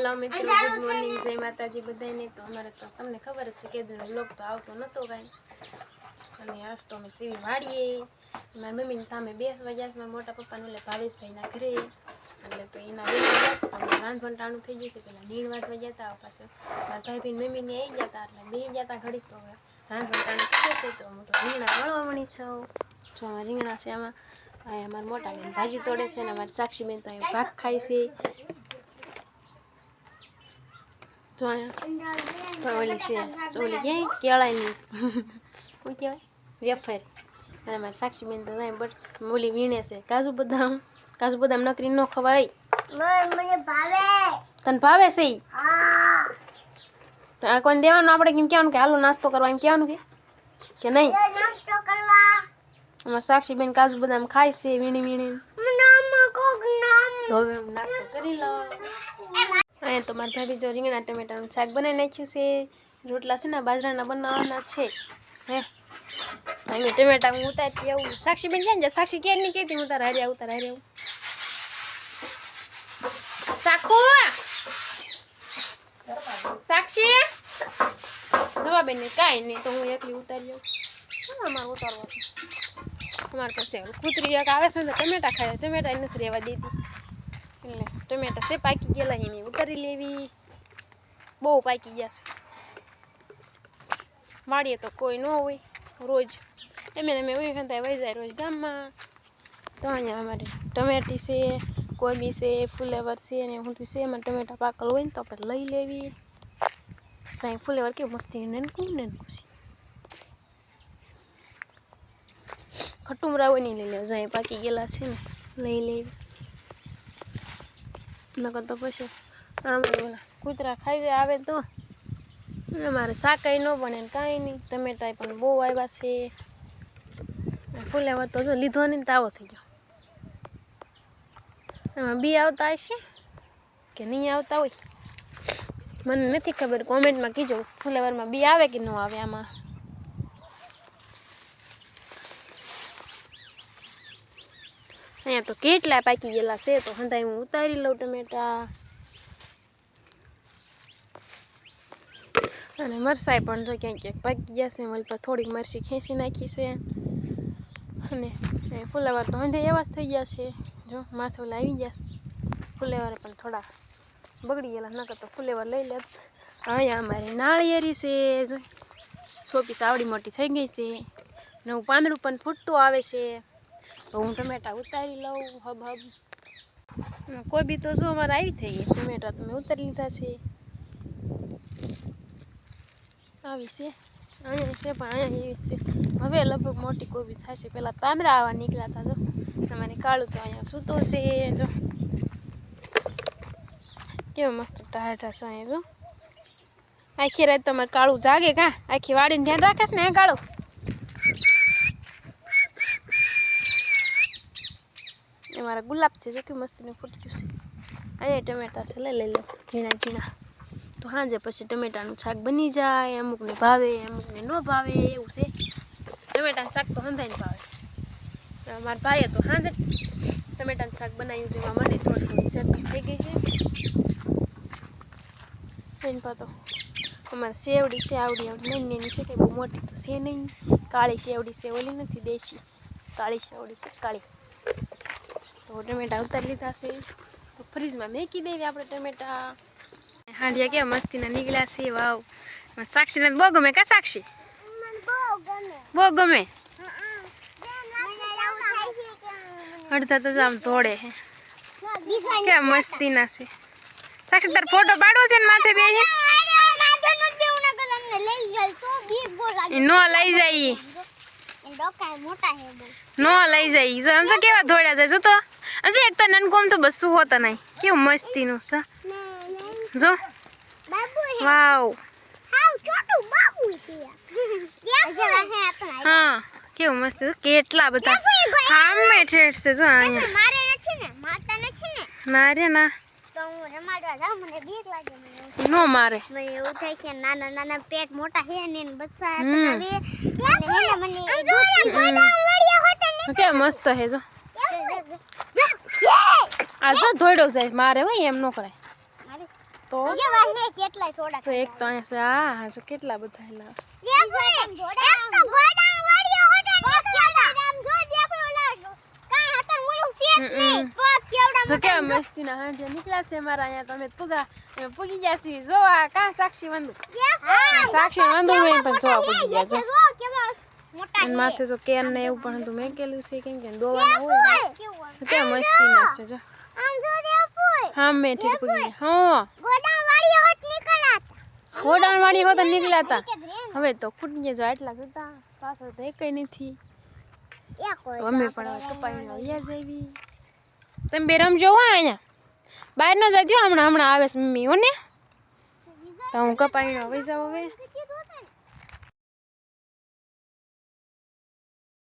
Hello મિત્રો, good morning, જય માતાજી બધાને। તો અમારે તો તમને ખબર જ છે કે વ્લોગ તો આવતો નહોતો કાંઈ, અને આજ તો અમે સીવી વાળીએ મારી મમ્મીને સામે બેસવા ગયા છે મારા મોટા પપ્પાને એટલે ભાવેશભાઈના ઘરે, એટલે તો એના બેસવા ગયા છે તો રાંધવાનું ટાણું થઈ ગયું છે। પેલા નીણ વાટવા ગયા હતા, પાછું મારા ભાઈ મમ્મીને આવી ગયા હતા એટલે બે ગયા હતા ઘડીક, તો હવે રાંધવાનું ટાણું થઈ જશે તો હું તો રીંગણા વળવા મળી છું। જો આમાં રીંગણા છે, આમાં અમારા મોટા બેન ભાજી તોડે છે ને અમારી સાક્ષી બેન તો અહીંયા ભાગ ખાય છે। તો અહીંયા ઓલી છે ઓલી ક્યાંય કેળાની શું કહેવાય વેફર, અને મારી સાક્ષી બેન તો બટ ઓલી વીણે છે કાજુ બદામ નકરી ન ખવાય। મને ભાવે, તને ભાવે છે? હા। તો આ કોઈને દેવાનું, આપણે કેમ કહેવાનું કે હાલો નાસ્તો કરવા, એમ કહેવાનું કે નહીં નાસ્તો કરવા? અમારી સાક્ષી બેન કાજુ બદામ ખાય છે વીણી વીણી, તો હવે હું નાસ્તો કરી લઉં। અહીંયા તો મારા ભાભી જો રીંગણા ટમેટાનું શાક બનાવી નાખ્યું છે, રોટલા છે ને બાજરાના બનાવવાના છે। હે અહીં ટમેટા હું ઉતારતી આવું, સાક્ષી બેન ક્યાં જાય? સાક્ષી ક્યાં નહીં કહેતી ઉતાર હારે આવું સાખુ સાક્ષી જવા બેન કાંઈ નહીં, તો હું એકલી ઉતારી આવું। અમારે ઉતારવા અમારે પાસે કૂતરી એક આવે છે ને ટમેટા ખાય, ટમેટા નથી રહેવા દેતી, એટલે ટમેટા છે પાકી ગયેલા એની ઉતારી લેવી, બહુ પાકી ગયા છે। વાડીએ તો કોઈ ન હોય, રોજ અમે વહી ખાતા વહી જાય રોજ ગામમાં। તો અહીંયા અમારે ટમેટી છે, કોબી છે, ફુલેવર છે અને ઊંધું છે, એમાં ટમેટા પાકલ હોય ને તો આપણે લઈ લેવી। ત્યાં ફુલેવર કેવું મસ્તી નેનકું છે, ખટુમરા હોય નહીં લઈ લેવું, જ્યાં પાકી ગયેલા છે ને લઈ લેવી, નકર તો પછી આમ ઓલા કૂતરા ખાઈ જાય આવે તો મારે શાકાઈ ન બને ને કાંઈ નહીં। ટમેટા પણ બહુ આવ્યા છે, ફુલેવર તો જો લીધો નહીં તાવો થઈ ગયો। એમાં બી આવતા હશે કે નહીં આવતા હોય મને નથી ખબર, કોમેન્ટમાં કીજો ફુલેવરમાં બી આવે કે ન આવે। આમાં અહીંયા તો કેટલા પાકી ગયેલા છે, તો હંધાઈ હું ઉતારી લઉં ટમેટા। અને મરચાઈ પણ જો ક્યાંક ક્યાંક પાકી ગયા છે, મલ પર થોડીક મરચી ખેંચી નાખી છે, અને ફુલેવર તો હંધે એવા જ થઈ ગયા છે, જો માથે લાવી ગયા છે ફુલેવર પણ થોડા બગડી ગયેલા, નકર તો ફુલેવર લઈ લે। અહીંયા અમારી નાળિયેરી છે, જો છોપીસ આવડી મોટી થઈ ગઈ છે, નવું પાંદડું પણ ફૂટતું આવે છે, તો હું ટમેટા ઉતારી લઉં હબ હબ। કોબી તો જો અમારે આવી થઈ ગઈ, ટમેટા તો મેં ઉતારી લીધા છે, આવી છે અહીંયા છે પણ અહીંયા એવી છે, હવે લગભગ મોટી કોબી થશે। પેલા તાંબરા આવા નીકળ્યા હતા, જો તમારે કાળું તો અહીંયા સૂતો છે, જો કેવું મસ્ત ટાઢા છે અહીંયા, જો આખી રાત તમારે કાળું જાગે કા, આખી વાડીને ધ્યાન રાખે ને કાળું। એ મારા ગુલાબ છે, જો કે મસ્તીનું ફૂટી ગયું છે। અહીંયા ટમેટા છે, લઈ લો ઝીણા ઝીણા, તો સાંજે પછી ટમેટાનું શાક બની જાય, અમુકને ભાવે અમુકને ન ભાવે એવું છે। ટમેટાનું શાક તો હંધાઈને ભાવે, મારા ભાઈએ તો સાંજે ટમેટાનું શાક બનાવ્યું, તેમાં મને થોડી થોડી શરદી થઈ ગઈ છે। એની પા તો અમારે સેવડી છે, આવડી નાની નાની છે, કંઈ બહુ મોટી તો છે નહીં, કાળી સેવડી છે, ઓલી નથી દેશી, કાળી સેવડી છે કાળી। તો ટમેટા ઉતારી લીધા છે, તો ફ્રીજમાં મેકી દેવી આપણે ટમેટા। હાંડિયા કેવા મસ્તીના નીકળ્યા છે, વાવ સાક્ષીને બહુ ગમે કા સાક્ષી? બહુ ગમે, અડધા તો આમ ધોળે હે, કેવા મસ્તીના છે। સાક્ષી તાર ફોટો પાડવો છે ને માથે બે નો લઈ જાય, નો લઈ જાય, જો આમ કેવા ધોળ્યા જાય, જો તો હજી એક તો નનકોમ તો બસું હોતા નહીં, કેવું મસ્તીનું છે, જો વાવ હા કેવું મસ્ત, કેટલા બધા આમે ઠેઠ છે, જો અહીંયા ના રે ના નો મારે, મને એવું થાય કે નાના નાના પેટ મોટા હે ને બચ્ચા બનાવે, અને હેને મને કે મસ્ત હે, જો આ જો ધોડો જાય મારે હોય એમ ન કરાય। તો ये वाले કેટલા થોડા તો એક તો અહીંયા છે આ જો કેટલા બધા હેલા ये एक तो ઘોડા વાળ્યો હોટો કેવડા આમ જો દેખો ઓલા કાઈ હતા મુલું શેટ નહીં પગ કેવડા જો કે મસ્તીના હાંજે નીકળ્યા છે મારા અહીંયા તમે પૂગી ગયા છે જો આ કા સાક્ષી વંદુ સાક્ષી વંદુ મેં પણ જોવા પૂગી ગયા છે જો કેવડા મોટા અને માથે જો કેર ને એવું પણ હતું મેં કેલું છે કેમ કે દોવાના હોય કે મસ્તીના છે જો આમ જો દેખો હા મેં ઠીક પૂગી ગયા હા ઘોડા વાળ્યો હોટ નીકળ્યા ઘોડાવાળી હોત નીકળ્યા હતા હવે તો ખૂટી ગયા જો આટલા હતા પાછળ તો એકય નથી એ કોઈ અમે પણ હવે કપાઈને આવ્યા જેવી તમે બે રમજો હો અહીંયા બહાર ન જજો હમણાં આવે છે મમ્મી હો ને તો હું કપાઈને આવી જાઉં હવે